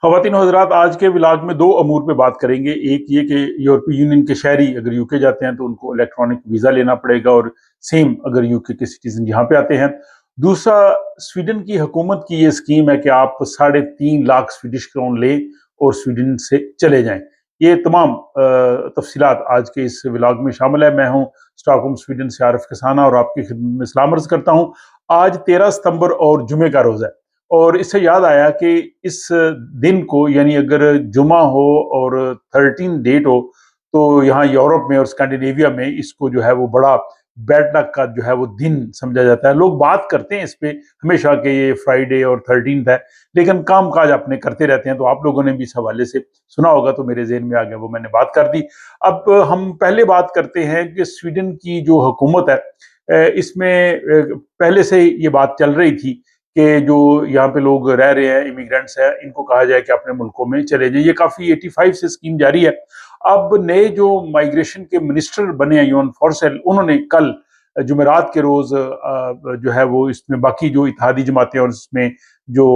خواتین و حضرات، آج کے ولاگ میں دو امور پہ بات کریں گے۔ ایک یہ کہ یورپی یونین کے شہری اگر یو کے جاتے ہیں تو ان کو الیکٹرانک ویزا لینا پڑے گا، اور سیم اگر یو کے سٹیزن یہاں پہ آتے ہیں۔ دوسرا، سویڈن کی حکومت کی یہ سکیم ہے کہ آپ 3.5 لاکھ سویڈش کرون لیں اور سویڈن سے چلے جائیں۔ یہ تمام تفصیلات آج کے اس ولاگ میں شامل ہے۔ میں ہوں اسٹاک ہوم سویڈن سے عارف کسانہ، اور آپ کی خدمت میں سلام عرض کرتا ہوں۔ آج 13 ستمبر اور جمعے کا روز ہے، اور اس سے یاد آیا کہ اس دن کو، یعنی اگر جمعہ ہو اور 13 ڈیٹ ہو، تو یہاں یورپ میں اور اسکینڈینیویا میں اس کو جو ہے وہ بڑا بیڈ لک کا جو ہے وہ دن سمجھا جاتا ہے۔ لوگ بات کرتے ہیں اس پہ ہمیشہ کہ یہ فرائیڈے اور 13 ہے، لیکن کام کاج اپنے کرتے رہتے ہیں، تو آپ لوگوں نے بھی اس حوالے سے سنا ہوگا، تو میرے ذہن میں آ گیا، وہ میں نے بات کر دی۔ اب ہم پہلے بات کرتے ہیں کہ سویڈن کی جو حکومت ہے، اس میں پہلے سے یہ بات چل رہی تھی کہ جو یہاں پہ لوگ رہ رہے ہیں، امیگرینٹس ہیں، ان کو کہا جائے کہ اپنے ملکوں میں چلے جائیں۔ یہ کافی 85 سے اسکیم جاری ہے۔ اب نئے جو مائیگریشن کے منسٹر بنے ہیں، یون فورسل، انہوں نے کل جمعرات کے روز جو ہے وہ اس میں باقی جو اتحادی جماعتیں اور اس میں جو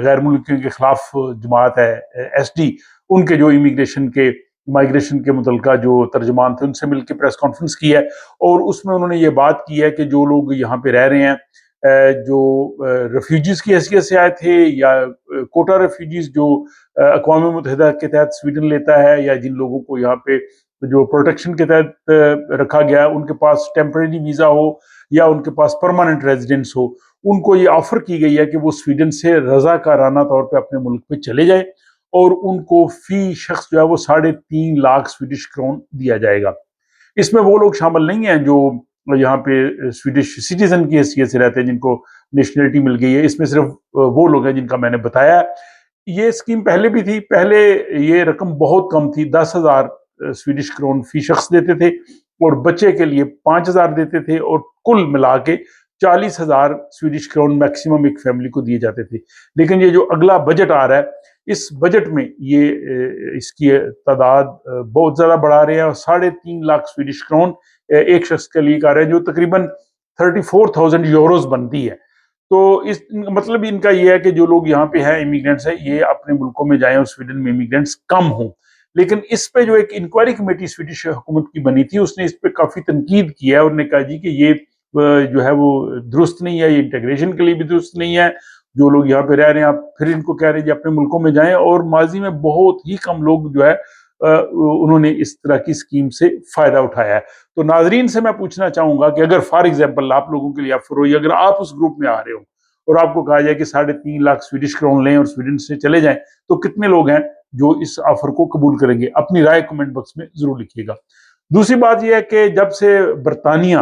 غیر ملکیوں کے خلاف جماعت ہے ایس ڈی، ان کے جو مائیگریشن کے متعلقہ جو ترجمان تھے، ان سے مل کے پریس کانفرنس کی ہے، اور اس میں انہوں نے یہ بات کی ہے کہ جو لوگ یہاں پہ رہ رہے ہیں، جو ریفیوجیز کی حیثیت سے آئے تھے، یا کوٹا ریفیوجیز جو اقوام متحدہ کے تحت سویڈن لیتا ہے، یا جن لوگوں کو یہاں پہ جو پروٹیکشن کے تحت رکھا گیا ہے، ان کے پاس ٹیمپریری ویزا ہو یا ان کے پاس پرماننٹ ریزیڈنس ہو، ان کو یہ آفر کی گئی ہے کہ وہ سویڈن سے رضاکارانہ طور پہ اپنے ملک پہ چلے جائیں، اور ان کو فی شخص جو ہے وہ 3.5 لاکھ سویڈش کرون دیا جائے گا۔ اس میں وہ لوگ شامل نہیں ہیں جو یہاں پہ سویڈش سٹیزن کی حیثیت سے رہتے ہیں، جن کو نیشنلٹی مل گئی ہے۔ اس میں صرف وہ لوگ ہیں جن کا میں نے بتایا۔ یہ اسکیم پہلے بھی تھی، پہلے یہ رقم بہت کم تھی، 10,000 سویڈش کرون فی شخص دیتے تھے، اور بچے کے لیے 5,000 دیتے تھے، اور کل ملا کے 40,000 سویڈش کرون میکسیمم ایک فیملی کو دیے جاتے تھے۔ لیکن یہ جو اگلا بجٹ آ رہا ہے، اس بجٹ میں یہ اس کی تعداد بہت زیادہ بڑھا رہے ہیں، اور 3.5 لاکھ سویڈش کرون ایک شخص کے لیے کر رہے ہیں، جو تقریباً 34,000 یوروز بنتی ہے۔ تو اس مطلب ان کا یہ ہے کہ جو لوگ یہاں پہ ہیں، امیگرینٹس ہیں، یہ اپنے ملکوں میں جائیں، اور سویڈن میں امیگرینٹس کم ہوں۔ لیکن اس پہ جو ایک انکوائری کمیٹی سویڈش حکومت کی بنی تھی، اس نے اس پہ کافی تنقید کی ہے، اور نے کہا جی کہ یہ جو ہے وہ درست نہیں ہے، یہ انٹیگریشن کے لیے بھی درست نہیں ہے۔ جو لوگ یہاں پہ رہ رہے ہیں، آپ پھر ان کو کہہ رہے ہیں جی اپنے ملکوں میں جائیں، اور ماضی میں بہت ہی کم لوگ جو ہے انہوں نے اس طرح کی اسکیم سے فائدہ اٹھایا ہے۔ تو ناظرین سے میں پوچھنا چاہوں گا کہ اگر فار ایگزامپل آپ لوگوں کے لیے آفر ہوئی، اگر آپ اس گروپ میں آ رہے ہو اور آپ کو کہا جائے کہ 3.5 لاکھ سویڈش کرون لیں اور سویڈن سے چلے جائیں، تو کتنے لوگ ہیں جو اس آفر کو قبول کریں گے؟ اپنی رائے کمنٹ باکس میں ضرور لکھیے گا۔ دوسری بات یہ ہے کہ جب سے برطانیہ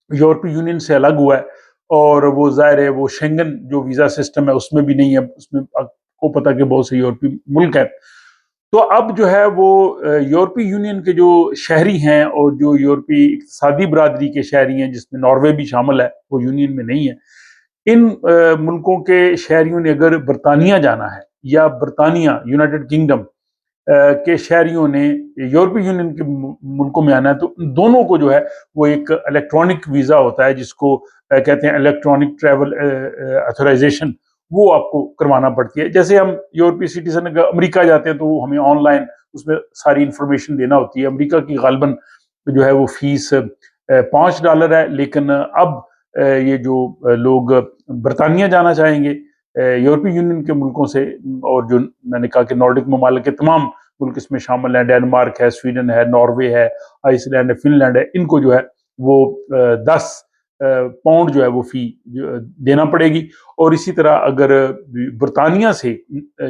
یورپی یونین سے الگ ہوا ہے، اور وہ ظاہر ہے وہ شینگن جو ویزا سسٹم ہے اس میں بھی نہیں ہے، اس میں آپ کو پتا کہ بہت سے یورپی ملک ہیں، تو اب جو ہے وہ یورپی یونین کے جو شہری ہیں اور جو یورپی اقتصادی برادری کے شہری ہیں، جس میں ناروے بھی شامل ہے، وہ یونین میں نہیں ہے، ان ملکوں کے شہریوں نے اگر برطانیہ جانا ہے، یا برطانیہ یونائٹڈ کنگڈم کے شہریوں نے یورپی یونین کے ملکوں میں آنا ہے، تو دونوں کو جو ہے وہ ایک الیکٹرانک ویزا ہوتا ہے، جس کو کہتے ہیں الیکٹرانک ٹریول ایتھورائزیشن، وہ آپ کو کروانا پڑتی ہے۔ جیسے ہم یورپی سٹیزن اگر امریکہ جاتے ہیں تو ہمیں آن لائن اس میں ساری انفارمیشن دینا ہوتی ہے۔ امریکہ کی غالباً جو ہے وہ فیس $5 ہے، لیکن اب یہ جو لوگ برطانیہ جانا چاہیں گے یورپی یونین کے ملکوں سے، اور جو میں نے کہا کہ نارڈک ممالک کے تمام ملک اس میں شامل ہیں، ڈینمارک ہے، سویڈن ہے، ناروے ہے، آئس لینڈ ہے، فن لینڈ ہے، ان کو جو ہے وہ 10 پاؤنڈ جو ہے وہ فی دینا پڑے گی۔ اور اسی طرح اگر برطانیہ سے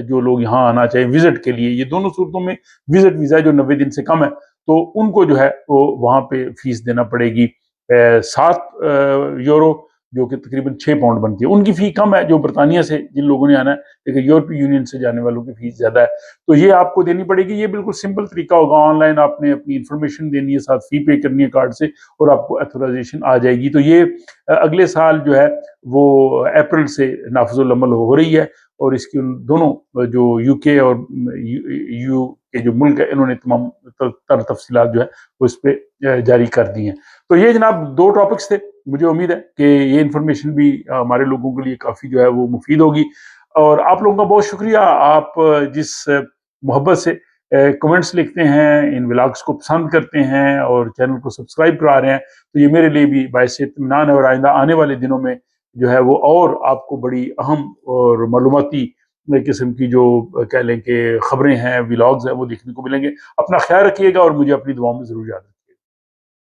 جو لوگ یہاں آنا چاہیں وزٹ کے لیے، یہ دونوں صورتوں میں وزٹ ویزا جو 90 دن سے کم ہے، تو ان کو جو ہے وہ وہاں پہ فیس دینا پڑے گی 7 یورو، جو کہ تقریباً 6 پاؤنڈ بنتی ہے۔ ان کی فی کم ہے جو برطانیہ سے جن لوگوں نے آنا ہے، لیکن یورپی یونین سے جانے والوں کی فیس زیادہ ہے، تو یہ آپ کو دینی پڑے گی۔ یہ بالکل سمپل طریقہ ہوگا، آن لائن آپ نے اپنی انفارمیشن دینی ہے، ساتھ فی پے کرنی ہے کارڈ سے، اور آپ کو ایتھورائزیشن آ جائے گی۔ تو یہ اگلے سال جو ہے وہ اپریل سے نافذ العمل ہو رہی ہے، اور اس کی دونوں جو یو کے اور یو کے جو ملک ہے، انہوں نے تمام تر تفصیلات جو ہے وہ اس پہ جاری کر دی ہیں۔ تو یہ جناب 2 ٹاپکس تھے، مجھے امید ہے کہ یہ انفارمیشن بھی ہمارے لوگوں کے لیے کافی جو ہے وہ مفید ہوگی۔ اور آپ لوگوں کا بہت شکریہ، آپ جس محبت سے کمنٹس لکھتے ہیں، ان ولاگس کو پسند کرتے ہیں اور چینل کو سبسکرائب کرا رہے ہیں، تو یہ میرے لیے بھی باعث اطمینان ہے، اور آئندہ آنے والے دنوں میں جو ہے وہ اور آپ کو بڑی اہم اور معلوماتی قسم کی جو کہہ لیں کہ خبریں ہیں، ولاگز ہیں، وہ دیکھنے کو ملیں گے۔ اپنا خیال رکھیے گا اور مجھے اپنی دعاؤں میں ضرور یاد رکھیے۔